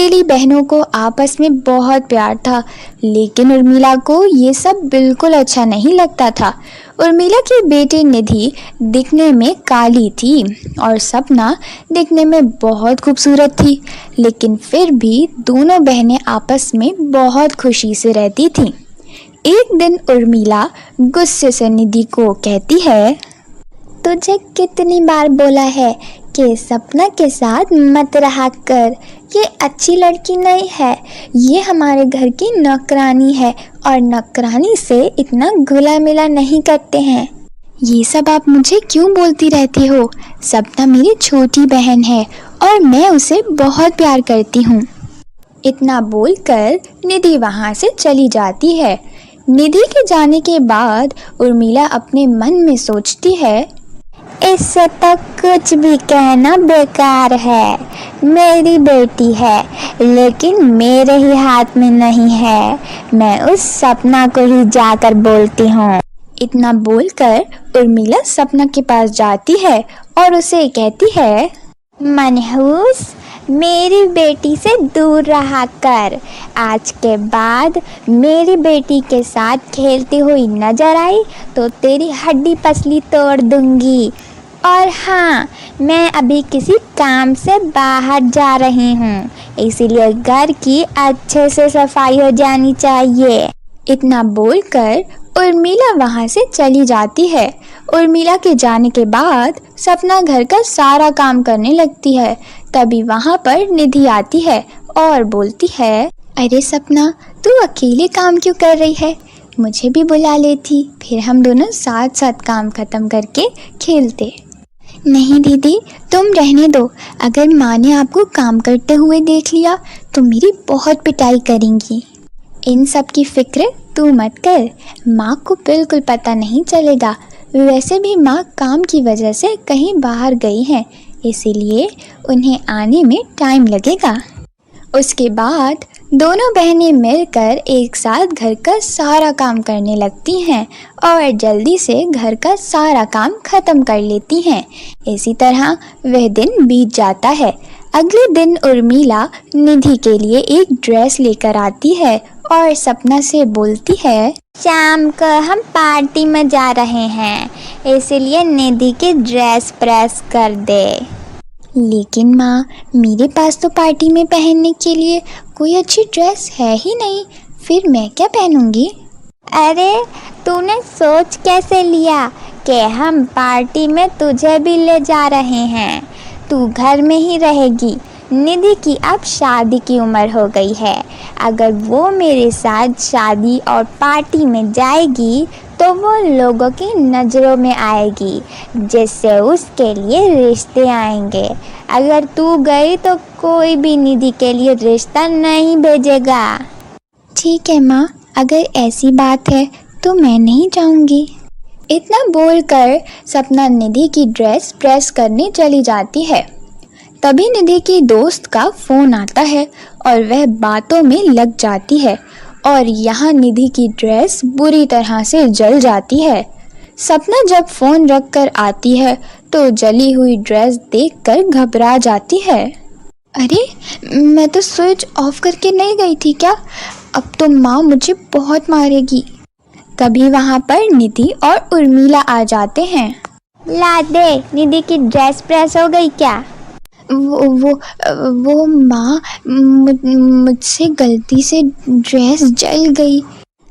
सहेली बहनों को आपस में बहुत प्यार था, लेकिन उर्मिला को ये सब बिल्कुल अच्छा नहीं लगता था। उर्मिला की बेटी निधि दिखने में काली थी और सपना दिखने में बहुत खूबसूरत थी, लेकिन फिर भी दोनों बहनें आपस में बहुत खुशी से रहती थीं। एक दिन उर्मिला गुस्से से निधि को कहती है, तुझे कितनी बार बोला है कि सपना के साथ मत रहा कर। ये अच्छी लड़की नहीं है, ये हमारे घर की नौकरानी है और नौकरानी से इतना घुला मिला नहीं करते हैं। ये सब आप मुझे क्यों बोलती रहती हो? सपना मेरी छोटी बहन है और मैं उसे बहुत प्यार करती हूँ। इतना बोलकर निधि वहाँ से चली जाती है। निधि के जाने के बाद उर्मिला अपने मन में सोचती है, इससे तो कुछ भी कहना बेकार है। मेरी बेटी है, लेकिन मेरे ही हाथ में नहीं है। मैं उस सपना को ही जाकर बोलती हूँ। इतना बोलकर उर्मिला सपना के पास जाती है और उसे कहती है, मनहूस, मेरी बेटी से दूर रहा कर। आज के बाद मेरी बेटी के साथ खेलती हुई नजर आई तो तेरी हड्डी पसली तोड़ दूंगी। और हाँ, मैं अभी किसी काम से बाहर जा रही हूँ, इसीलिए घर की अच्छे से सफाई हो जानी चाहिए। इतना बोलकर उर्मिला वहाँ से चली जाती है। उर्मिला के जाने के बाद सपना घर का सारा काम करने लगती है। तभी वहाँ पर निधि आती है और बोलती है, अरे सपना, तू अकेले काम क्यों कर रही है? मुझे भी बुला लेती, फिर हम दोनों साथ साथ काम खत्म करके खेलते। नहीं दीदी, तुम रहने दो। अगर माँ ने आपको काम करते हुए देख लिया तो मेरी बहुत पिटाई करेंगी। इन सब की फिक्र तू मत कर, माँ को बिल्कुल पता नहीं चलेगा। वैसे भी माँ काम की वजह से कहीं बाहर गई हैं, इसीलिए उन्हें आने में टाइम लगेगा। उसके बाद दोनों बहनें मिलकर एक साथ घर का सारा काम करने लगती हैं और जल्दी से घर का सारा काम ख़त्म कर लेती हैं। इसी तरह वह दिन बीत जाता है। अगले दिन उर्मिला निधि के लिए एक ड्रेस लेकर आती है और सपना से बोलती है, शाम को हम पार्टी में जा रहे हैं, इसलिए निधि की ड्रेस प्रेस कर दे। लेकिन माँ, मेरे पास तो पार्टी में पहनने के लिए कोई अच्छी ड्रेस है ही नहीं, फिर मैं क्या पहनूंगी? अरे, तूने सोच कैसे लिया कि हम पार्टी में तुझे भी ले जा रहे हैं? तू घर में ही रहेगी। निधि की अब शादी की उम्र हो गई है। अगर वो मेरे साथ शादी और पार्टी में जाएगी तो वो लोगों की नज़रों में आएगी, जिससे उसके लिए रिश्ते आएंगे। अगर तू गई तो कोई भी निधि के लिए रिश्ता नहीं भेजेगा। ठीक है माँ, अगर ऐसी बात है तो मैं नहीं जाऊँगी। इतना बोलकर सपना निधि की ड्रेस प्रेस करने चली जाती है। तभी निधि की दोस्त का फ़ोन आता है और वह बातों में लग जाती है और यहाँ निधि की ड्रेस बुरी तरह से जल जाती है। सपना जब फ़ोन रख कर आती है तो जली हुई ड्रेस देखकर घबरा जाती है। अरे, मैं तो स्विच ऑफ करके नहीं गई थी क्या? अब तो माँ मुझे बहुत मारेगी। तभी वहाँ पर निधि और उर्मिला आ जाते हैं। ला दे, निधि की ड्रेस प्रेस हो गई क्या? वो माँ, मुझसे गलती से ड्रेस जल गई।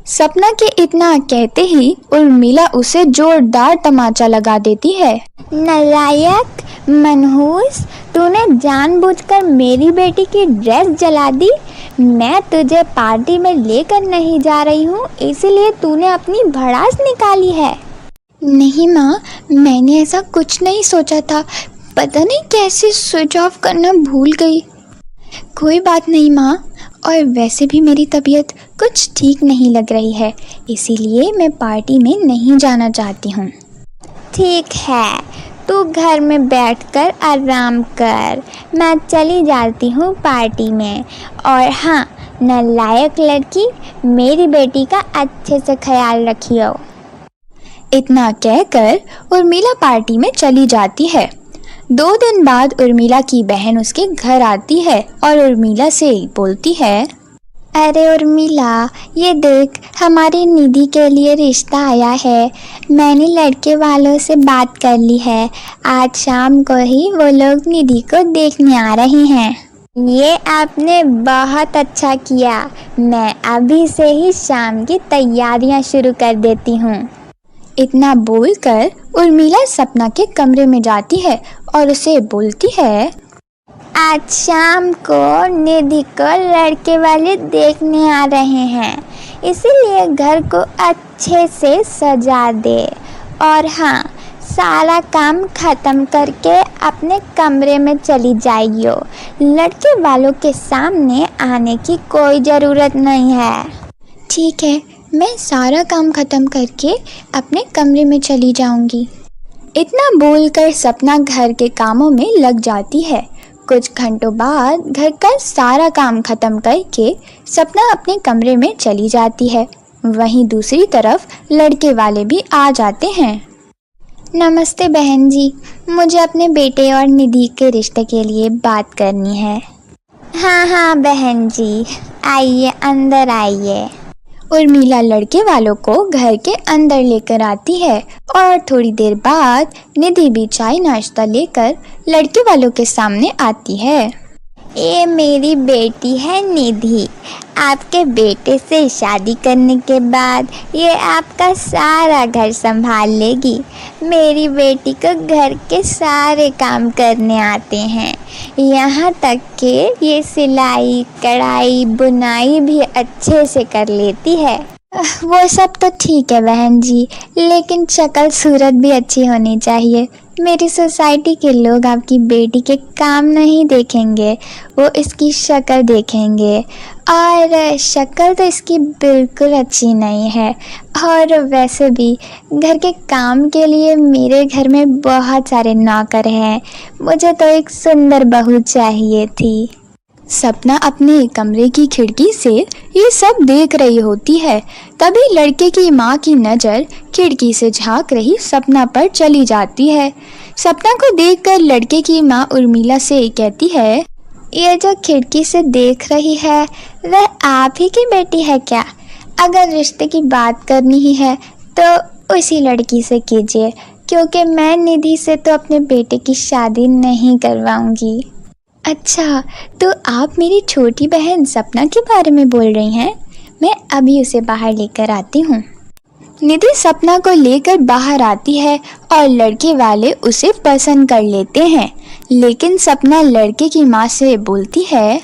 सपना के इतना कहते ही उर्मिला उसे जोरदार तमाचा लगा देती है। नालायक, मनहूस, तूने जानबूझकर मेरी बेटी की ड्रेस जला दी। मैं तुझे पार्टी में लेकर नहीं जा रही हूँ, इसीलिए तूने अपनी भड़ास निकाली है। नहीं माँ, मैंने ऐसा कुछ नहीं सोचा था, पता नहीं कैसे स्विच ऑफ करना भूल गई। कोई बात नहीं माँ, और वैसे भी मेरी तबीयत कुछ ठीक नहीं लग रही है, इसीलिए मैं पार्टी में नहीं जाना चाहती हूँ। ठीक है, तू घर में बैठकर आराम कर, मैं चली जाती हूँ पार्टी में। और हाँ, नालायक लड़की, मेरी बेटी का अच्छे से ख्याल रखियो। इतना कहकर उर्मिला पार्टी में चली जाती है। 2 दिन बाद उर्मिला की बहन उसके घर आती है और उर्मिला से बोलती है, अरे उर्मिला, ये देख हमारी निधि के लिए रिश्ता आया है। मैंने लड़के वालों से बात कर ली है। आज शाम को ही वो लोग निधि को देखने आ रहे हैं। ये आपने बहुत अच्छा किया। मैं अभी से ही शाम की तैयारियां शुरू कर देती हूँ। इतना बोलकर उर्मिला सपना के कमरे में जाती है और उसे बोलती है, आज शाम को निधि को लड़के वाले देखने आ रहे हैं, इसीलिए घर को अच्छे से सजा दे। और हाँ, सारा काम ख़त्म करके अपने कमरे में चली जाइयो। लड़के वालों के सामने आने की कोई ज़रूरत नहीं है। ठीक है, मैं सारा काम ख़त्म करके अपने कमरे में चली जाऊंगी। इतना बोलकर सपना घर के कामों में लग जाती है। कुछ घंटों बाद घर का सारा काम खत्म करके सपना अपने कमरे में चली जाती है। वहीं दूसरी तरफ लड़के वाले भी आ जाते हैं। नमस्ते बहन जी, मुझे अपने बेटे और निधि के रिश्ते के लिए बात करनी है। हाँ हाँ बहन जी, आइए अंदर आइए। उर्मिला लड़के वालों को घर के अंदर लेकर आती है और थोड़ी देर बाद निधि भी चाय नाश्ता लेकर लड़के वालों के सामने आती है। ये मेरी बेटी है निधि। आपके बेटे से शादी करने के बाद ये आपका सारा घर संभाल लेगी। मेरी बेटी को घर के सारे काम करने आते हैं, यहाँ तक कि ये सिलाई, कढ़ाई, बुनाई भी अच्छे से कर लेती है। वो सब तो ठीक है बहन जी, लेकिन शक्ल सूरत भी अच्छी होनी चाहिए। मेरी सोसाइटी के लोग आपकी बेटी के काम नहीं देखेंगे, वो इसकी शक्ल देखेंगे। और शक्ल तो इसकी बिल्कुल अच्छी नहीं है। और वैसे भी घर के काम के लिए मेरे घर में बहुत सारे नौकर हैं। मुझे तो एक सुंदर बहू चाहिए थी। सपना अपने कमरे की खिड़की से ये सब देख रही होती है। तभी लड़के की माँ की नज़र खिड़की से झांक रही सपना पर चली जाती है। सपना को देखकर लड़के की माँ उर्मिला से कहती है, ये जो खिड़की से देख रही है वह आप ही की बेटी है क्या? अगर रिश्ते की बात करनी ही है तो उसी लड़की से कीजिए, क्योंकि मैं निधि से तो अपने बेटे की शादी नहीं करवाऊंगी। अच्छा, तो आप मेरी छोटी बहन सपना के बारे में बोल रही हैं? मैं अभी उसे बाहर लेकर आती हूँ। निधि सपना को लेकर बाहर आती है और लड़के वाले उसे पसंद कर लेते हैं। लेकिन सपना लड़के की माँ से बोलती है,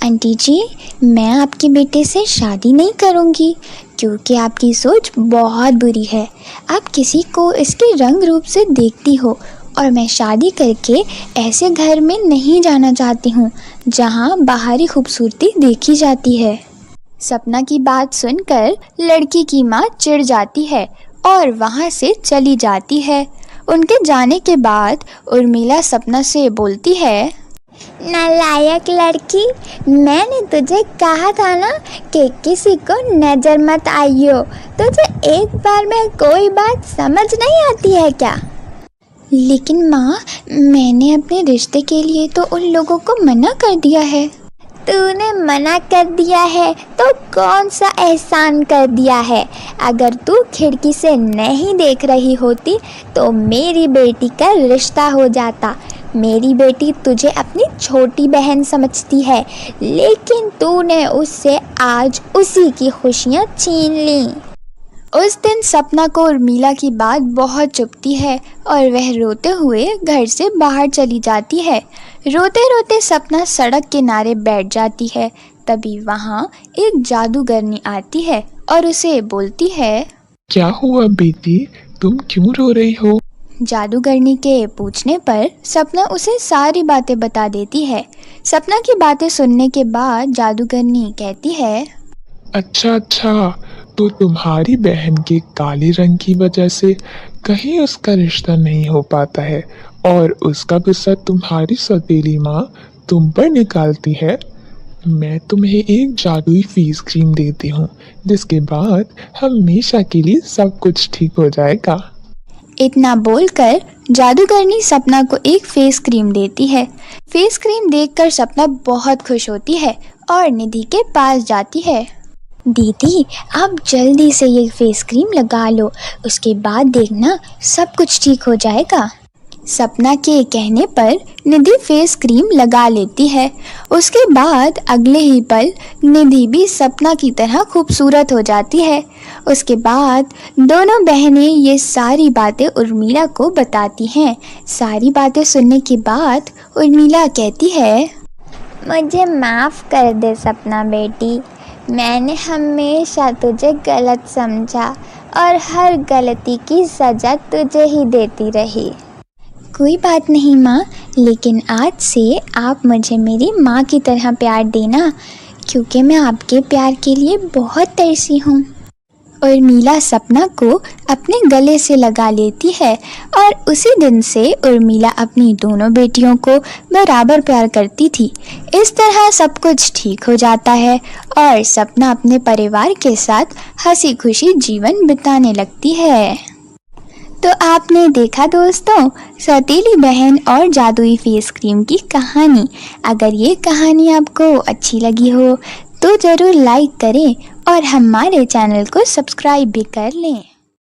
आंटी जी, मैं आपके बेटे से शादी नहीं करूँगी, क्योंकि आपकी सोच बहुत बुरी है। आप किसी को इसके रंग रूप से देखती हो और मैं शादी करके ऐसे घर में नहीं जाना चाहती हूँ जहाँ बाहरी खूबसूरती देखी जाती है। सपना की बात सुनकर लड़की की माँ चिढ़ जाती है और वहाँ से चली जाती है। उनके जाने के बाद उर्मिला सपना से बोलती है, नालायक लड़की, मैंने तुझे कहा था ना कि किसी को नज़र मत आइयो। तुझे एक बार में कोई बात समझ नहीं आती है क्या? लेकिन माँ, मैंने अपने रिश्ते के लिए तो उन लोगों को मना कर दिया है। तूने मना कर दिया है तो कौन सा एहसान कर दिया है? अगर तू खिड़की से नहीं देख रही होती तो मेरी बेटी का रिश्ता हो जाता। मेरी बेटी तुझे अपनी छोटी बहन समझती है, लेकिन तूने उससे आज उसी की खुशियाँ छीन ली। उस दिन सपना को उर्मिला की बात बहुत चुभती है और वह रोते हुए घर से बाहर चली जाती है। रोते रोते सपना सड़क किनारे बैठ जाती है। तभी वहाँ एक जादूगरनी आती है और उसे बोलती है, क्या हुआ बेटी, तुम क्यों रो रही हो? जादूगरनी के पूछने पर सपना उसे सारी बातें बता देती है। सपना की बातें सुनने के बाद जादूगरनी कहती है, अच्छा, तो तुम्हारी बहन के काले रंग की वजह से कहीं उसका रिश्ता नहीं हो पाता है और उसका गुस्सा तुम्हारी सौतेली माँ तुम पर निकालती है। मैं तुम्हें एक जादुई फेस क्रीम देती हूँ, जिसके बाद हमेशा के लिए सब कुछ ठीक हो जाएगा। इतना बोलकर जादूगरनी सपना को एक फेस क्रीम देती है। फेस क्रीम देखकर सपना बहुत खुश होती है और निधि के पास जाती है। दीदी, आप जल्दी से ये फेस क्रीम लगा लो, उसके बाद देखना सब कुछ ठीक हो जाएगा। सपना के कहने पर निधि फेस क्रीम लगा लेती है। उसके बाद अगले ही पल निधि भी सपना की तरह खूबसूरत हो जाती है। उसके बाद दोनों बहनें ये सारी बातें उर्मिला को बताती हैं। सारी बातें सुनने के बाद उर्मिला कहती है, मुझे माफ़ कर दे सपना बेटी, मैंने हमेशा तुझे गलत समझा और हर गलती की सज़ा तुझे ही देती रही। कोई बात नहीं माँ, लेकिन आज से आप मुझे मेरी माँ की तरह प्यार देना, क्योंकि मैं आपके प्यार के लिए बहुत तरसी हूँ। उर्मिला सपना को अपने गले से लगा लेती है और उसी दिन से उर्मिला अपनी दोनों बेटियों को बराबर प्यार करती थी। इस तरह सब कुछ ठीक हो जाता है और सपना अपने परिवार के साथ हंसी खुशी जीवन बिताने लगती है। तो आपने देखा दोस्तों, सौतेली बहन और जादुई फेस क्रीम की कहानी। अगर ये कहानी आपको अच्छी लगी हो तो ज़रूर लाइक करें और हमारे चैनल को सब्सक्राइब भी कर लें।